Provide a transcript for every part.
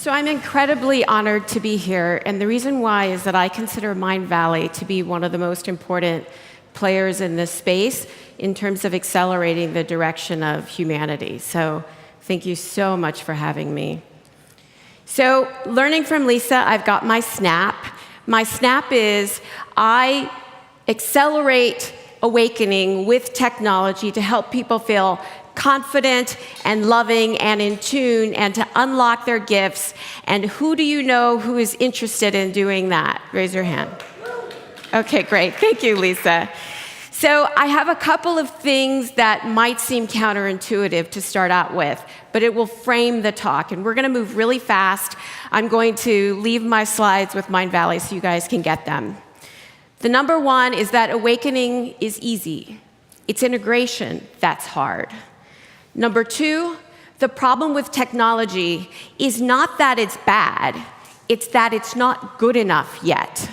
So I'm incredibly honored to be here, and the reason why is that I consider Mindvalley to be one of the most important players in this space in terms of accelerating the direction of humanity. So thank you so much for having me. So learning from Lisa, I've got my snap. My snap is I accelerate awakening with technology to help people feel confident and loving and in tune and to unlock their gifts. And who do you know who is interested in doing that? Raise your hand. Okay, great. Thank you, Lisa. So I have a couple of things that might seem counterintuitive to start out with, but it will frame the talk. And we're going to move really fast. I'm going to leave my slides with Mindvalley so you guys can get them. The number one is that awakening is easy. It's integration that's hard. Number two, the problem with technology is not that it's bad, it's that it's not good enough yet.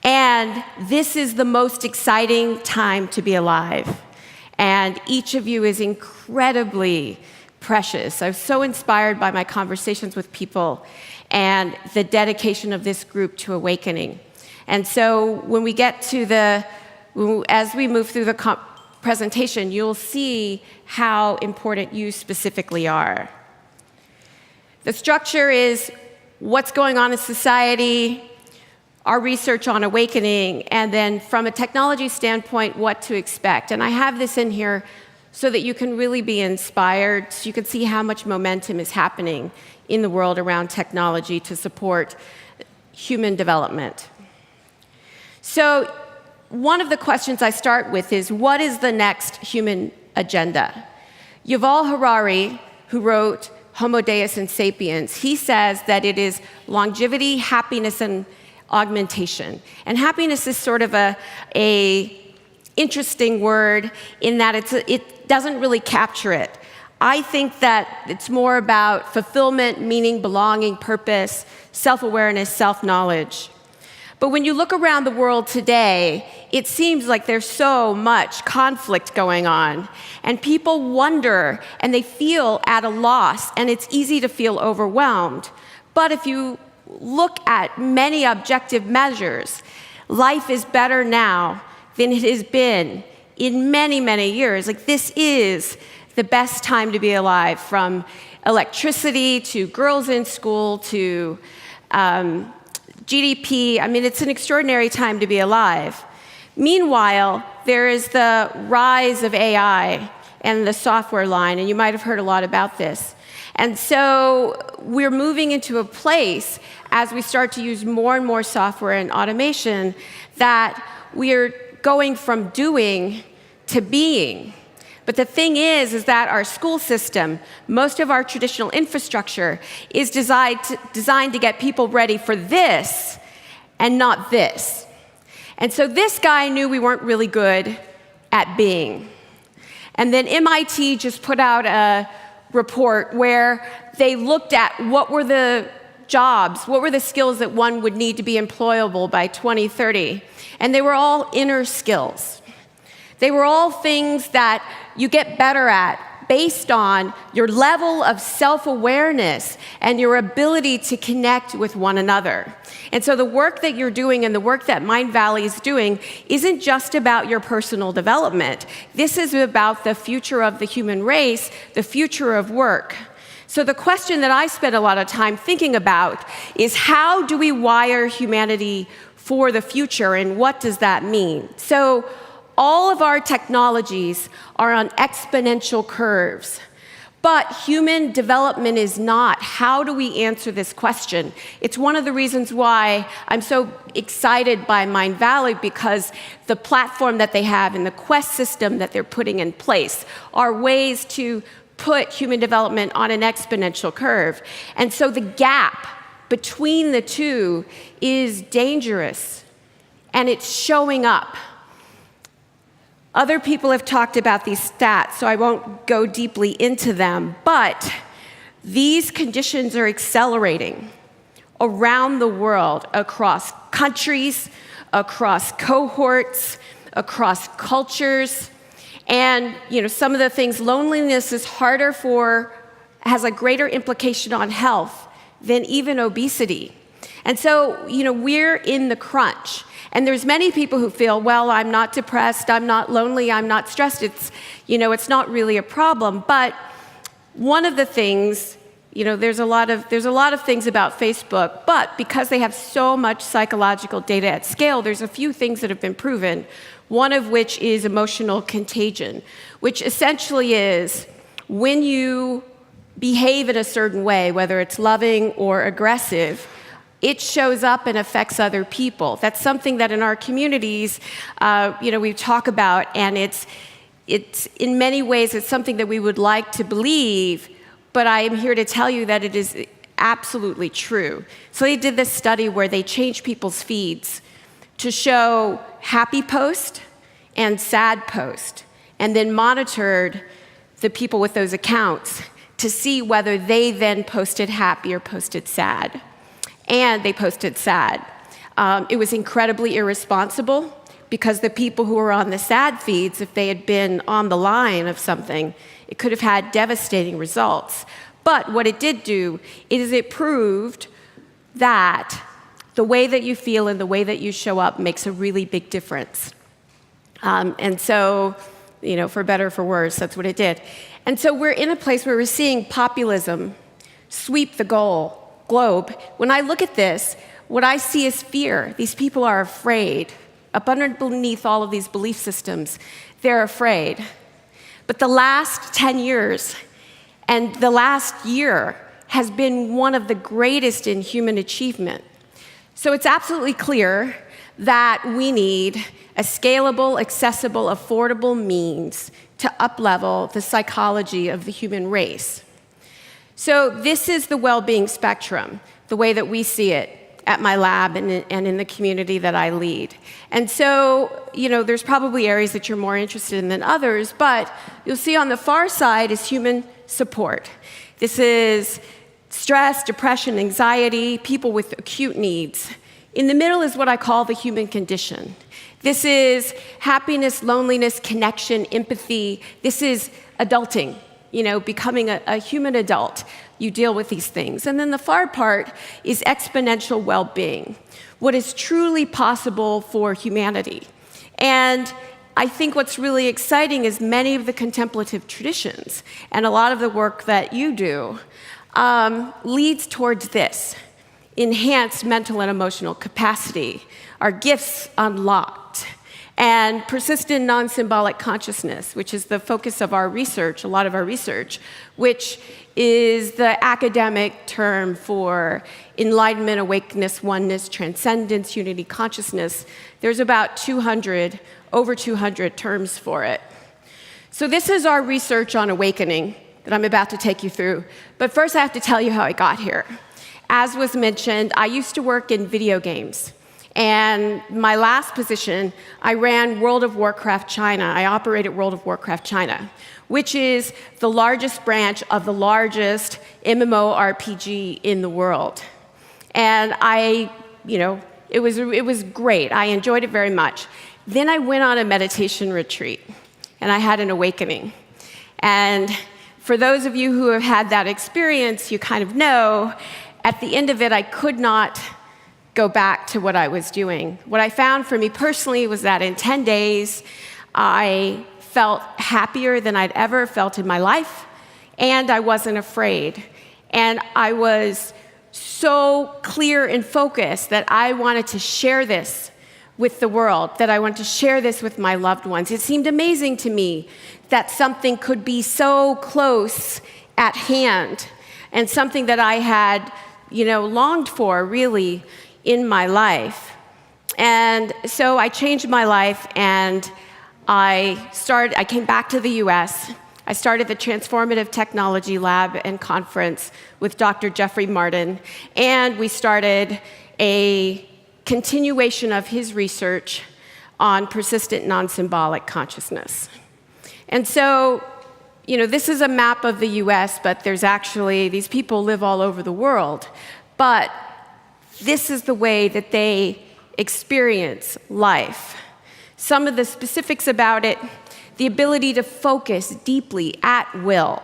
And this is the most exciting time to be alive. And each of you is incredibly precious. I was so inspired by my conversations with people and the dedication of this group to awakening. And so when we get to as we move through the presentation, you'll see how important you specifically are. The structure is what's going on in society, our research on awakening, and then from a technology standpoint, what to expect. And I have this in here so that you can really be inspired, so you can see how much momentum is happening in the world around technology to support human development. So one of the questions I start with is, what is the next human agenda? Yuval Harari, who wrote Homo Deus and Sapiens, he says that it is longevity, happiness, and augmentation. And happiness is sort of a interesting word in that it doesn't really capture it. I think that it's more about fulfillment, meaning, belonging, purpose, self-awareness, self-knowledge. But when you look around the world today, it seems like there's so much conflict going on. And people wonder, and they feel at a loss, and it's easy to feel overwhelmed. But if you look at many objective measures, life is better now than it has been in many, many years. Like, this is the best time to be alive, from electricity to girls in school to GDP. I mean, it's an extraordinary time to be alive. Meanwhile, there is the rise of AI and the software line, and you might have heard a lot about this. And so we're moving into a place, as we start to use more and more software and automation, that we're going from doing to being. But the thing is that our school system, most of our traditional infrastructure, is designed to get people ready for this and not this. And so this guy knew we weren't really good at being. And then MIT just put out a report where they looked at what were the jobs, what were the skills that one would need to be employable by 2030. And they were all inner skills. They were all things that you get better at based on your level of self-awareness and your ability to connect with one another. And so the work that you're doing and the work that Mindvalley is doing isn't just about your personal development. This is about the future of the human race, the future of work. So the question that I spend a lot of time thinking about is, how do we wire humanity for the future, and what does that mean? So all of our technologies are on exponential curves, but human development is not. How do we answer this question? It's one of the reasons why I'm so excited by Mindvalley, because the platform that they have and the Quest system that they're putting in place are ways to put human development on an exponential curve. And so the gap between the two is dangerous, and it's showing up. Other people have talked about these stats, so I won't go deeply into them, but these conditions are accelerating around the world, across countries, across cohorts, across cultures. And some of the things, loneliness is has a greater implication on health than even obesity. And so, we're in the crunch. And there's many people who feel, well, I'm not depressed, I'm not lonely, I'm not stressed. It's not really a problem. But one of the things, there's a lot of things about Facebook, but because they have so much psychological data at scale, there's a few things that have been proven. One of which is emotional contagion, which essentially is when you behave in a certain way, whether it's loving or aggressive, it shows up and affects other people. That's something that in our communities, we talk about, and it's in many ways, it's something that we would like to believe, but I am here to tell you that it is absolutely true. So they did this study where they changed people's feeds to show happy post and sad post, and then monitored the people with those accounts to see whether they then posted happy or posted sad. And they posted sad. It was incredibly irresponsible because the people who were on the sad feeds, if they had been on the line of something, it could have had devastating results. But what it did do is it proved that the way that you feel and the way that you show up makes a really big difference. And so, for better or for worse, that's what it did. And so we're in a place where we're seeing populism sweep the globe. When I look at this, what I see is fear. These people are afraid. Up underneath all of these belief systems, they're afraid. But the last 10 years and the last year has been one of the greatest in human achievement. So it's absolutely clear that we need a scalable, accessible, affordable means to up-level the psychology of the human race. So this is the well-being spectrum, the way that we see it at my lab and in the community that I lead. And so, there's probably areas that you're more interested in than others, but you'll see on the far side is human support. This is stress, depression, anxiety, people with acute needs. In the middle is what I call the human condition. This is happiness, loneliness, connection, empathy. This is adulting. Becoming a human adult, you deal with these things. And then the far part is exponential well-being, what is truly possible for humanity. And I think what's really exciting is many of the contemplative traditions and a lot of the work that you do leads towards this: enhanced mental and emotional capacity, our gifts unlocked, and persistent non-symbolic consciousness, which is the focus of our research, a lot of our research, which is the academic term for enlightenment, awakeness, oneness, transcendence, unity, consciousness. There's about over 200 terms for it. So this is our research on awakening that I'm about to take you through. But first I have to tell you how I got here. As was mentioned, I used to work in video games. And my last position, I ran World of Warcraft China. I operated World of Warcraft China, which is the largest branch of the largest MMORPG in the world. And it was great. I enjoyed it very much. Then I went on a meditation retreat, and I had an awakening. And for those of you who have had that experience, you kind of know, at the end of it, I could not go back to what I was doing. What I found for me personally was that in 10 days, I felt happier than I'd ever felt in my life, and I wasn't afraid. And I was so clear and focused that I wanted to share this with the world, that I wanted to share this with my loved ones. It seemed amazing to me that something could be so close at hand, and something that I had, longed for, really, in my life. And so I changed my life, and I came back to the US. I started the Transformative Technology Lab and Conference with Dr. Jeffrey Martin, and we started a continuation of his research on persistent non-symbolic consciousness. And so, this is a map of the US, but these people live all over the world. But this is the way that they experience life. Some of the specifics about it: the ability to focus deeply at will,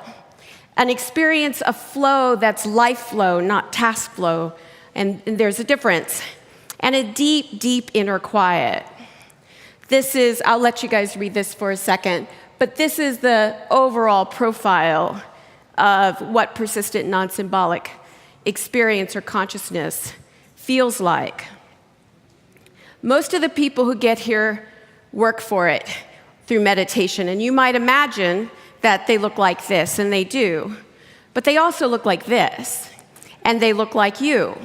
an experience of flow that's life flow, not task flow, and there's a difference, and a deep, deep inner quiet. This is, I'll let you guys read this for a second, but this is the overall profile of what persistent non-symbolic experience or consciousness feels like. Most of the people who get here work for it through meditation, and you might imagine that they look like this, and they do, but they also look like this, and they look like you.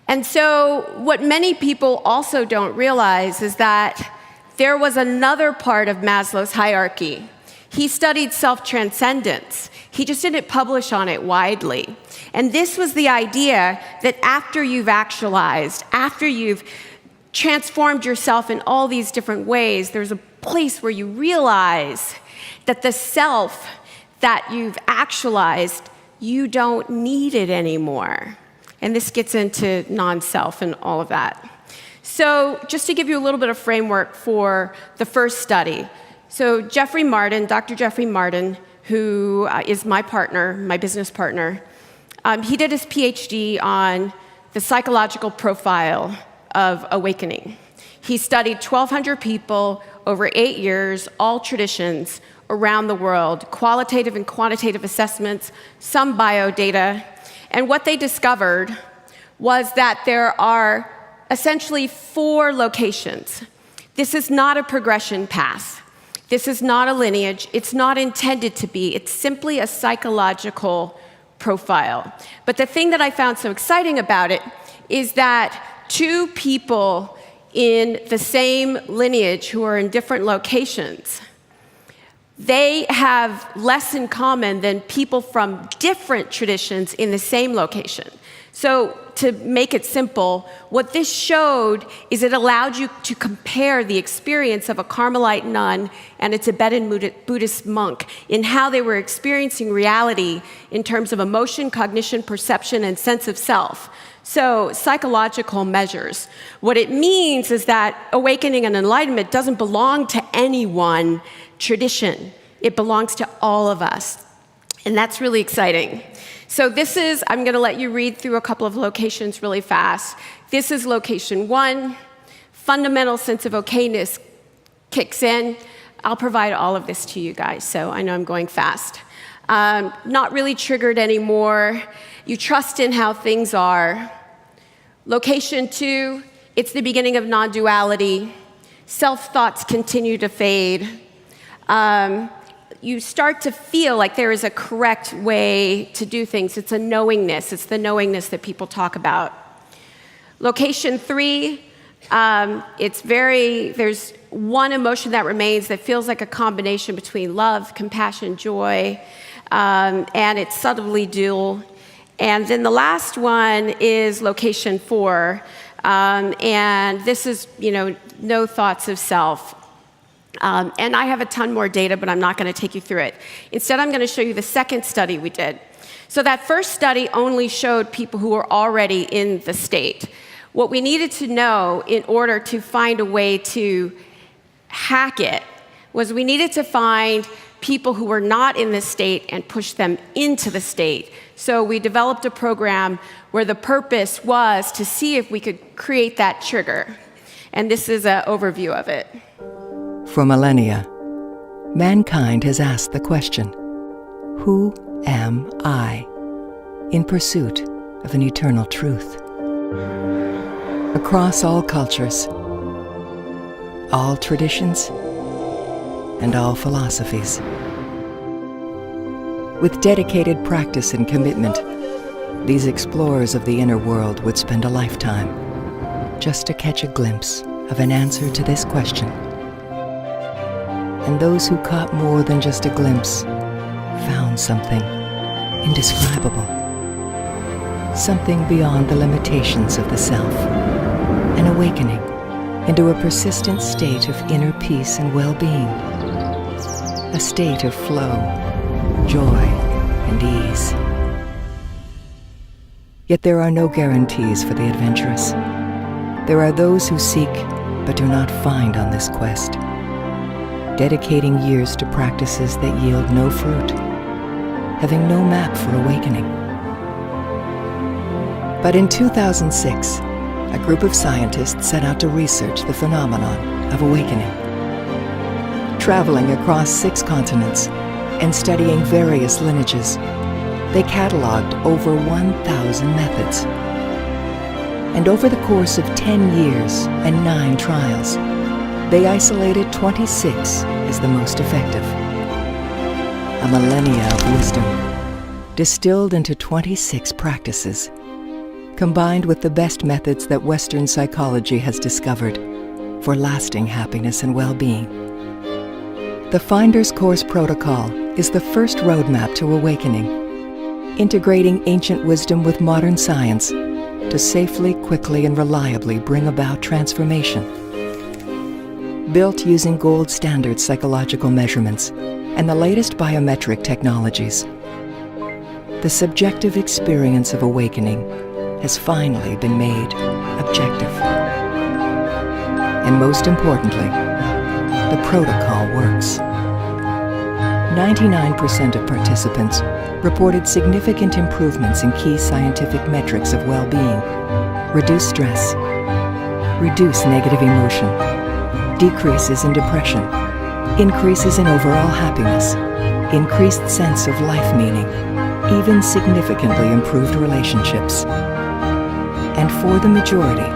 And so what many people also don't realize is that there was another part of Maslow's hierarchy. He studied self-transcendence. He just didn't publish on it widely. And this was the idea that after you've actualized, after you've transformed yourself in all these different ways, there's a place where you realize that the self that you've actualized, you don't need it anymore. And this gets into non-self and all of that. So just to give you a little bit of framework for the first study. So Jeffrey Martin, Dr. Jeffrey Martin, who is my partner, my business partner, he did his PhD on the psychological profile of awakening. He studied 1,200 people over 8 years, all traditions around the world, qualitative and quantitative assessments, some biodata. And what they discovered was that there are essentially 4 locations. This is not a progression path. This is not a lineage. It's not intended to be. It's simply a psychological profile. But the thing that I found so exciting about it is that 2 people in the same lineage who are in different locations, they have less in common than people from different traditions in the same location. So to make it simple, what this showed is it allowed you to compare the experience of a Carmelite nun and a Tibetan Buddhist monk in how they were experiencing reality in terms of emotion, cognition, perception, and sense of self. So psychological measures. What it means is that awakening and enlightenment doesn't belong to any one tradition. It belongs to all of us. And that's really exciting. So this is, I'm going to let you read through a couple of locations really fast. This is location 1. Fundamental sense of okayness kicks in. I'll provide all of this to you guys, so I know I'm going fast. Not really triggered anymore. You trust in how things are. Location 2, it's the beginning of non-duality. Self-thoughts continue to fade. You start to feel like there is a correct way to do things. It's a knowingness. It's the knowingness that people talk about. Location 3, there's one emotion that remains that feels like a combination between love, compassion, joy, and it's subtly dual. And then the last one is location 4, and this is, no thoughts of self. And I have a ton more data, but I'm not going to take you through it. Instead, I'm going to show you the second study we did. So that first study only showed people who were already in the state. What we needed to know in order to find a way to hack it was we needed to find people who were not in the state and push them into the state. So we developed a program where the purpose was to see if we could create that trigger. And this is an overview of it. For millennia, mankind has asked the question, who am I? In pursuit of an eternal truth. Across all cultures, all traditions, and all philosophies. With dedicated practice and commitment, these explorers of the inner world would spend a lifetime just to catch a glimpse of an answer to this question. And those who caught more than just a glimpse found something indescribable. Something beyond the limitations of the self. An awakening into a persistent state of inner peace and well-being. A state of flow, joy, and ease. Yet there are no guarantees for the adventurous. There are those who seek but do not find on this quest, dedicating years to practices that yield no fruit, having no map for awakening. But in 2006, a group of scientists set out to research the phenomenon of awakening. Traveling across 6 continents and studying various lineages, they cataloged over 1,000 methods. And over the course of 10 years and 9 trials, they isolated 26 as the most effective. A millennia of wisdom, distilled into 26 practices, combined with the best methods that Western psychology has discovered for lasting happiness and well-being. The Finder's Course Protocol is the first roadmap to awakening, integrating ancient wisdom with modern science to safely, quickly, and reliably bring about transformation. Built using gold standard psychological measurements and the latest biometric technologies, the subjective experience of awakening has finally been made objective. And most importantly, the protocol works. 99% of participants reported significant improvements in key scientific metrics of well-being: reduced stress, reduced negative emotion, decreases in depression, increases in overall happiness, increased sense of life meaning, even significantly improved relationships. And for the majority,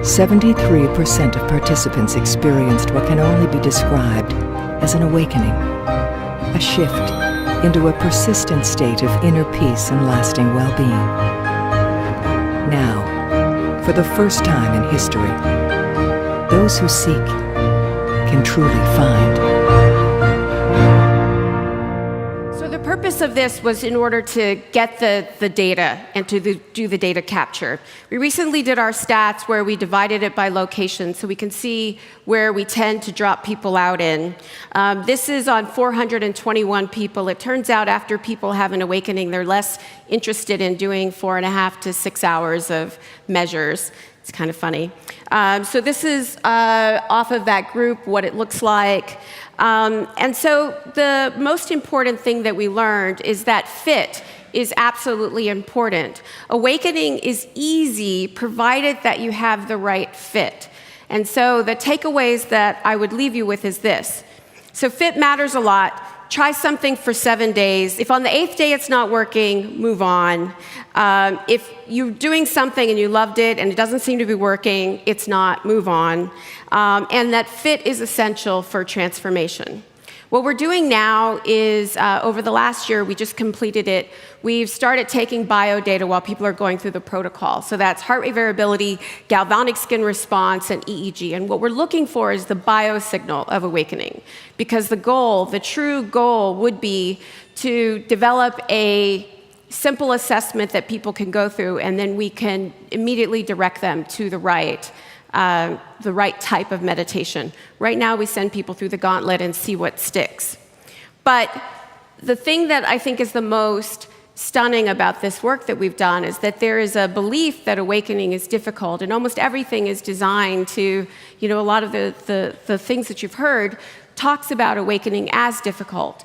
73% of participants experienced what can only be described as an awakening, a shift into a persistent state of inner peace and lasting well-being. Now, for the first time in history, those who seek can truly find. So the purpose of this was in order to get the data and to do the data capture. We recently did our stats where we divided it by location so we can see where we tend to drop people out in. This is on 421 people. It turns out after people have an awakening, they're less interested in doing 4.5 to 6 hours of measures. It's kind of funny. So this is off of that group, what it looks like. And so the most important thing that we learned is that fit is absolutely important. Awakening is easy provided that you have the right fit. And so the takeaways that I would leave you with is this. So fit matters a lot. Try something for 7 days. If on the 8th day it's not working, move on. If you're doing something and you loved it and it doesn't seem to be working, it's not, move on. And that fit is essential for transformation. What we're doing now is, over the last year, we just completed it, we've started taking bio data while people are going through the protocol. So that's heart rate variability, galvanic skin response, and EEG. And what we're looking for is the biosignal of awakening. Because the goal, the true goal, would be to develop a simple assessment that people can go through, and then we can immediately direct them to the right type of meditation. Right now, we send people through the gauntlet and see what sticks. But the thing that I think is the most stunning about this work that we've done is that there is a belief that awakening is difficult, and almost everything is designed to, a lot of the things that you've heard talks about awakening as difficult.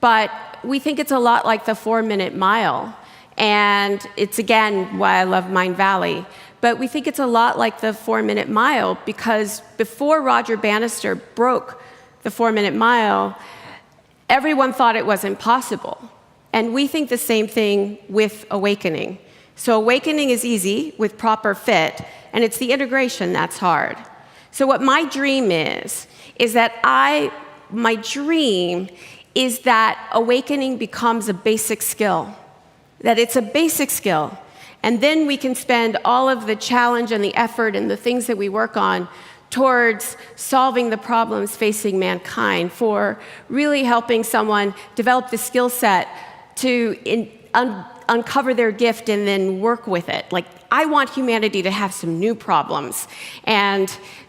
But we think it's a lot like the 4-minute mile. And it's, again, why I love Mind Valley. But we think it's a lot like the 4-minute mile because before Roger Bannister broke the 4-minute mile, everyone thought it was impossible. And we think the same thing with awakening. So awakening is easy with proper fit, and it's the integration that's hard. So what my dream is that my dream is that awakening becomes a basic skill, that it's a basic skill. And then we can spend all of the challenge and the effort and the things that we work on towards solving the problems facing mankind, for really helping someone develop the skill set to uncover their gift and then work with it. Like, I want humanity to have some new problems and,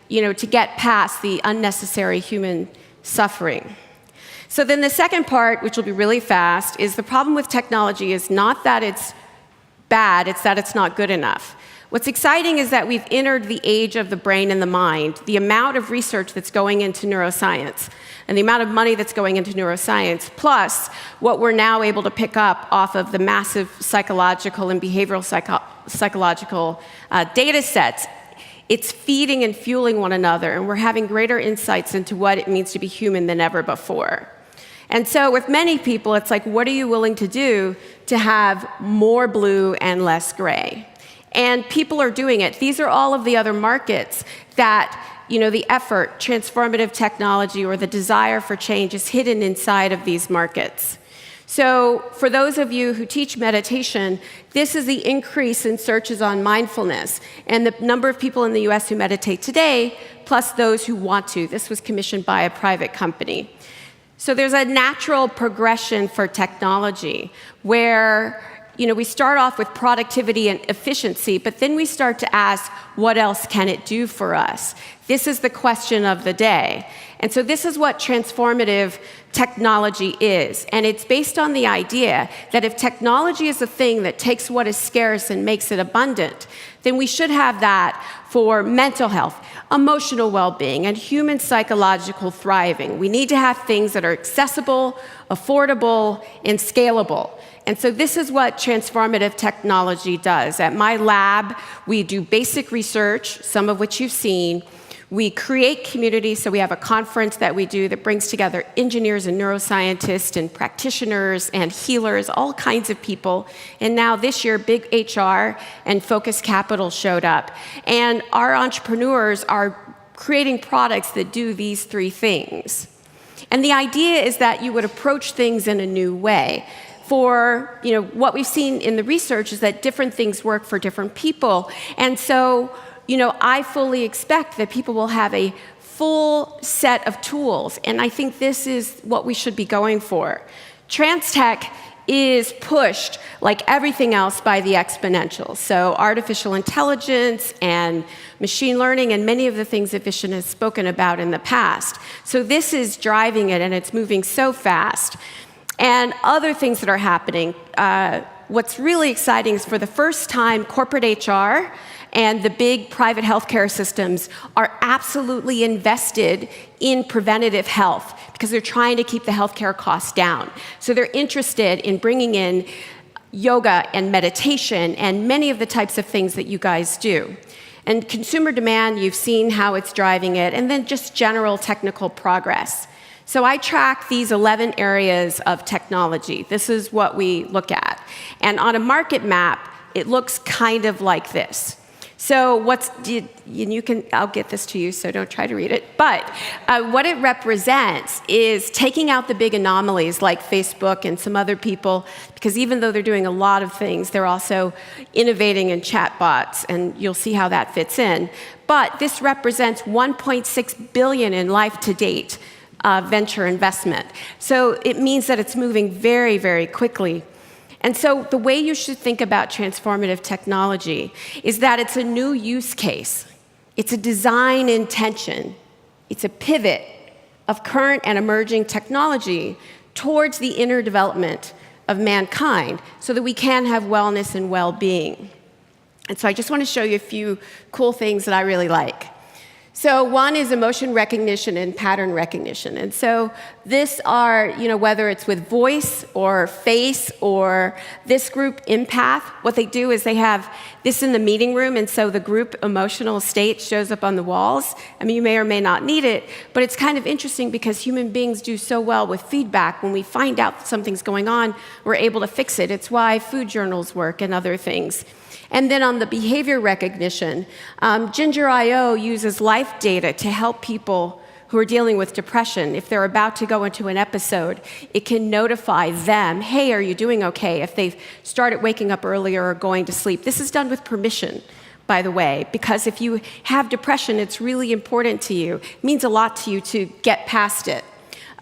to get past the unnecessary human suffering. So then the second part, which will be really fast, is the problem with technology is not that it's bad, it's that it's not good enough. What's exciting is that we've entered the age of the brain and the mind. The amount of research that's going into neuroscience and the amount of money that's going into neuroscience, plus what we're now able to pick up off of the massive psychological and behavioral psychological data sets, it's feeding and fueling one another, and we're having greater insights into what it means to be human than ever before. And so with many people, it's like, what are you willing to do to have more blue and less gray? And people are doing it. These are all of the other markets that, the effort, transformative technology, or the desire for change is hidden inside of these markets. So for those of you who teach meditation, this is the increase in searches on mindfulness and the number of people in the US who meditate today, plus those who want to. This was commissioned by a private company. So there's a natural progression for technology where we start off with productivity and efficiency, but then we start to ask, what else can it do for us? This is the question of the day. And so this is what transformative technology is. And it's based on the idea that if technology is a thing that takes what is scarce and makes it abundant, then we should have that for mental health, emotional well-being, and human psychological thriving. We need to have things that are accessible, affordable, and scalable. And so this is what transformative technology does. At my lab, we do basic research, some of which you've seen. We create community, so we have a conference that we do that brings together engineers and neuroscientists and practitioners and healers, all kinds of people. And now this year, big HR and Focus Capital showed up. And our entrepreneurs are creating products that do these three things. And the idea is that you would approach things in a new way. For what we've seen in the research is that different things work for different people. And so I fully expect that people will have a full set of tools, and I think this is what we should be going for. Trans-tech is pushed, like everything else, by the exponentials. So artificial intelligence and machine learning and many of the things that Vishen has spoken about in the past. So this is driving it, and it's moving so fast. And other things that are happening, what's really exciting is for the first time, corporate HR and the big private healthcare systems are absolutely invested in preventative health because they're trying to keep the healthcare costs down. So they're interested in bringing in yoga and meditation and many of the types of things that you guys do. And consumer demand, you've seen how it's driving it, and then just general technical progress. So I track these 11 areas of technology. This is what we look at. And on a market map, it looks kind of like this. So I'll get this to you, so don't try to read it. But what it represents is taking out the big anomalies like Facebook and some other people, because even though they're doing a lot of things, they're also innovating in chatbots, and you'll see how that fits in. But this represents $1.6 billion in life to date venture investment. So it means that it's moving very, very quickly. And so the way you should think about transformative technology is that it's a new use case. It's a design intention. It's a pivot of current and emerging technology towards the inner development of mankind so that we can have wellness and well-being. And so I just want to show you a few cool things that I really like. So one is emotion recognition and pattern recognition. And so this are, whether it's with voice or face or this group empath, what they do is they have this in the meeting room, and so the group emotional state shows up on the walls. I mean, you may or may not need it, but it's kind of interesting because human beings do so well with feedback. When we find out that something's going on, we're able to fix it. It's why food journals work and other things. And then on the behavior recognition, Ginger.io uses life data to help people who are dealing with depression. If they're about to go into an episode, it can notify them, hey, are you doing okay? If they've started waking up earlier or going to sleep. This is done with permission, by the way, because if you have depression, it's really important to you. It means a lot to you to get past it.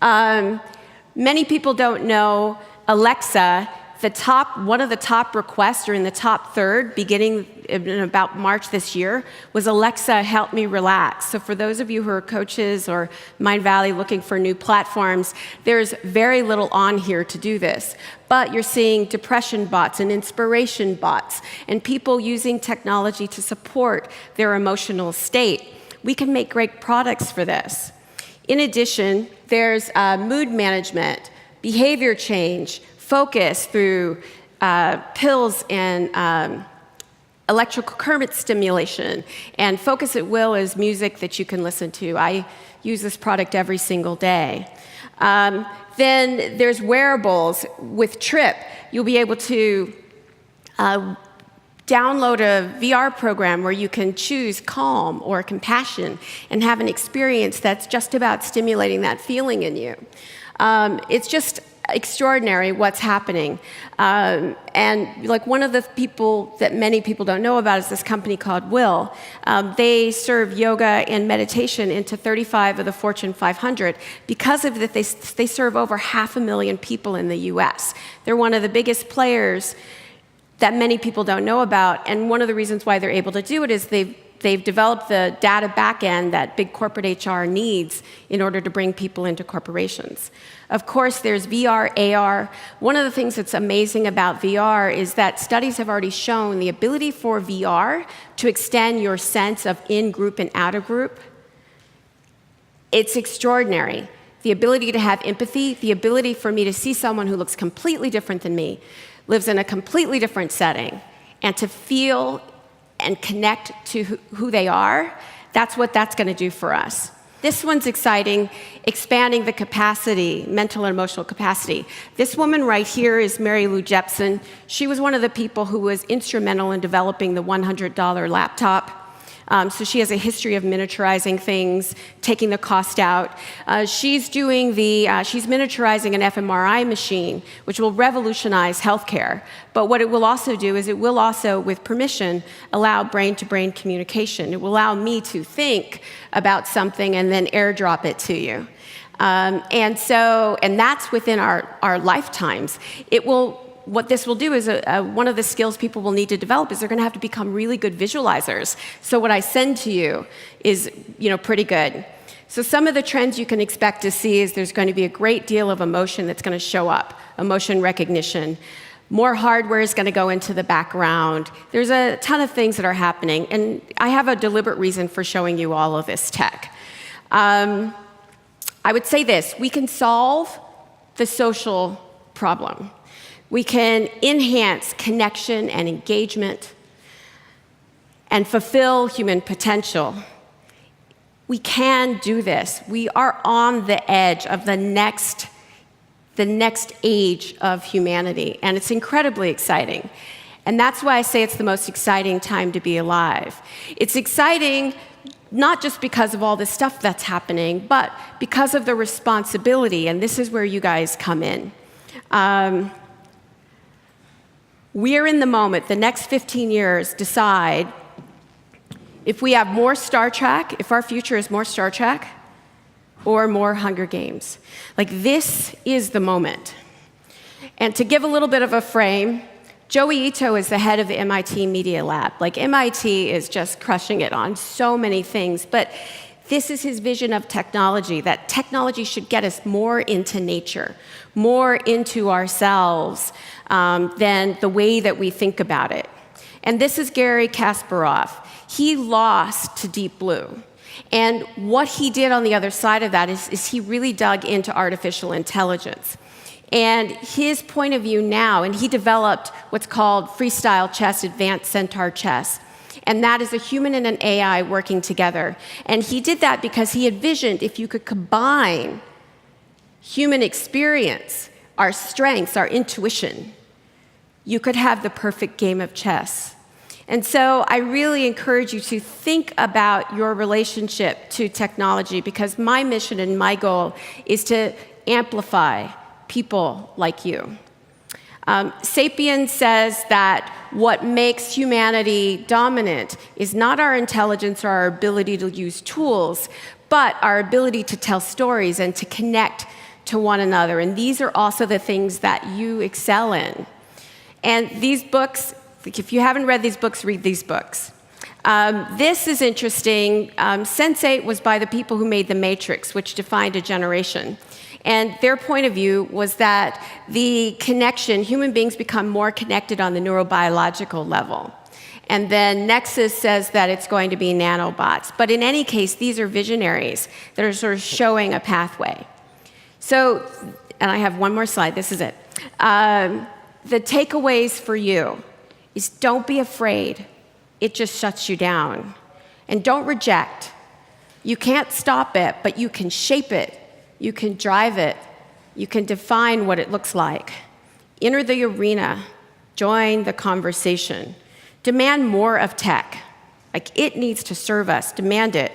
Many people don't know Alexa one of the top requests, or in the top third, beginning in about March this year, was Alexa, help me relax. So for those of you who are coaches or Mind Valley looking for new platforms, there's very little on here to do this. But you're seeing depression bots and inspiration bots and people using technology to support their emotional state. We can make great products for this. In addition, there's mood management, behavior change, focus through pills and electrical current stimulation, and Focus at Will is music that you can listen to. I use this product every single day. Then there's wearables. With Trip, you'll be able to download a VR program where you can choose calm or compassion and have an experience that's just about stimulating that feeling in you. It's just extraordinary what's happening. And like one of the people that many people don't know about is this company called Will. They serve yoga and meditation into 35 of the Fortune 500. Because of that, they serve over 500,000 people in the US. They're one of the biggest players that many people don't know about. And one of the reasons why they're able to do it is they've developed the data backend that big corporate HR needs in order to bring people into corporations. Of course, there's VR, AR. One of the things that's amazing about VR is that studies have already shown the ability for VR to extend your sense of in-group and out-of-group. It's extraordinary. The ability to have empathy, the ability for me to see someone who looks completely different than me, lives in a completely different setting, and to feel and connect to who they are, that's what that's going to do for us. This one's exciting, expanding the capacity, mental and emotional capacity. This woman right here is Mary Lou Jepsen. She was one of the people who was instrumental in developing the $100 laptop. So she has a history of miniaturizing things, taking the cost out. She's miniaturizing an fMRI machine, which will revolutionize healthcare. But what it will also do is it will also, with permission, allow brain-to-brain communication. It will allow me to think about something and then airdrop it to you. And that's within our lifetimes. What this will do is one of the skills people will need to develop is they're going to have to become really good visualizers. So what I send to you is, pretty good. So some of the trends you can expect to see is there's going to be a great deal of emotion that's going to show up, emotion recognition. More hardware is going to go into the background. There's a ton of things that are happening, and I have a deliberate reason for showing you all of this tech. I would say this: we can solve the social problem. We can enhance connection and engagement and fulfill human potential. We can do this. We are on the edge of the next age of humanity, and it's incredibly exciting. And that's why I say it's the most exciting time to be alive. It's exciting not just because of all this stuff that's happening, but because of the responsibility, and this is where you guys come in. We're in the moment. The next 15 years decide if we have more Star Trek, if our future is more Star Trek or more Hunger Games. Like, this is the moment. And to give a little bit of a frame, Joey Ito is the head of the MIT Media Lab. Like, MIT is just crushing it on so many things, but this is his vision of technology, that technology should get us more into nature, more into ourselves than the way that we think about it. And this is Garry Kasparov. He lost to Deep Blue. And what he did on the other side of that is he really dug into artificial intelligence. And his point of view now, and he developed what's called freestyle chess, advanced centaur chess. And that is a human and an AI working together. And he did that because he envisioned if you could combine human experience, our strengths, our intuition, you could have the perfect game of chess. And so I really encourage you to think about your relationship to technology, because my mission and my goal is to amplify people like you. Sapiens says that what makes humanity dominant is not our intelligence or our ability to use tools, but our ability to tell stories and to connect to one another. And these are also the things that you excel in. And these books, if you haven't read these books, read these books. This is interesting. Sense8 was by the people who made The Matrix, which defined a generation. And their point of view was that the connection, human beings become more connected on the neurobiological level. And then Nexus says that it's going to be nanobots. But in any case, these are visionaries that are sort of showing a pathway. So, and I have one more slide, this is it. The takeaways for you is don't be afraid. It just shuts you down. And don't reject. You can't stop it, but you can shape it. You can drive it. You can define what it looks like. Enter the arena. Join the conversation. Demand more of tech. Like, it needs to serve us. Demand it.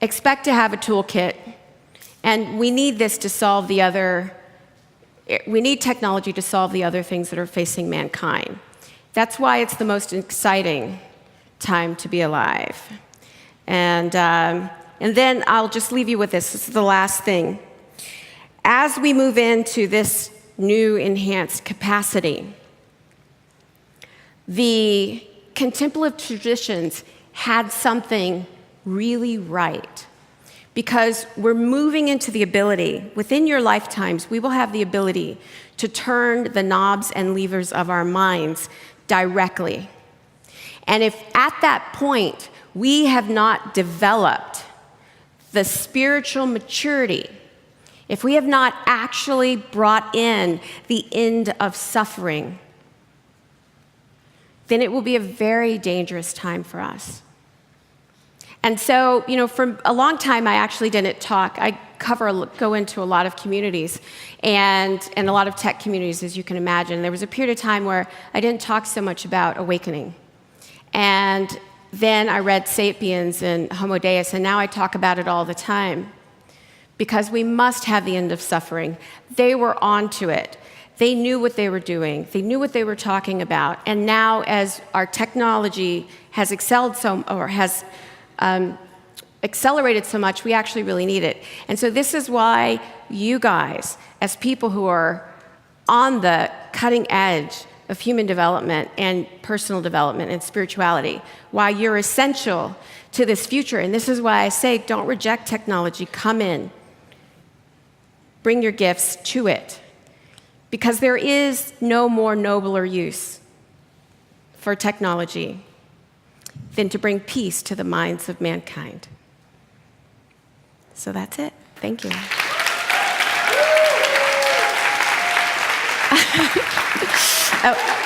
Expect to have a toolkit. And we need this to solve the other, we need technology to solve the other things that are facing mankind. That's why it's the most exciting time to be alive. And then I'll just leave you with this. This is the last thing. As we move into this new enhanced capacity, the contemplative traditions had something really right. Because we're moving into the ability, within your lifetimes, we will have the ability to turn the knobs and levers of our minds directly. And if at that point we have not developed the spiritual maturity, if we have not actually brought in the end of suffering, then it will be a very dangerous time for us. And so, for a long time, I actually didn't talk. I go into a lot of communities and a lot of tech communities, as you can imagine. There was a period of time where I didn't talk so much about awakening. And then I read Sapiens and Homo Deus, and now I talk about it all the time. Because we must have the end of suffering. They were onto it. They knew what they were doing. They knew what they were talking about. And now, as our technology has accelerated so much, we actually really need it. And so this is why you guys, as people who are on the cutting edge of human development and personal development and spirituality, why you're essential to this future. And this is why I say, don't reject technology. Come in. Bring your gifts to it. Because there is no more nobler use for technology than to bring peace to the minds of mankind. So that's it. Thank you. Oh.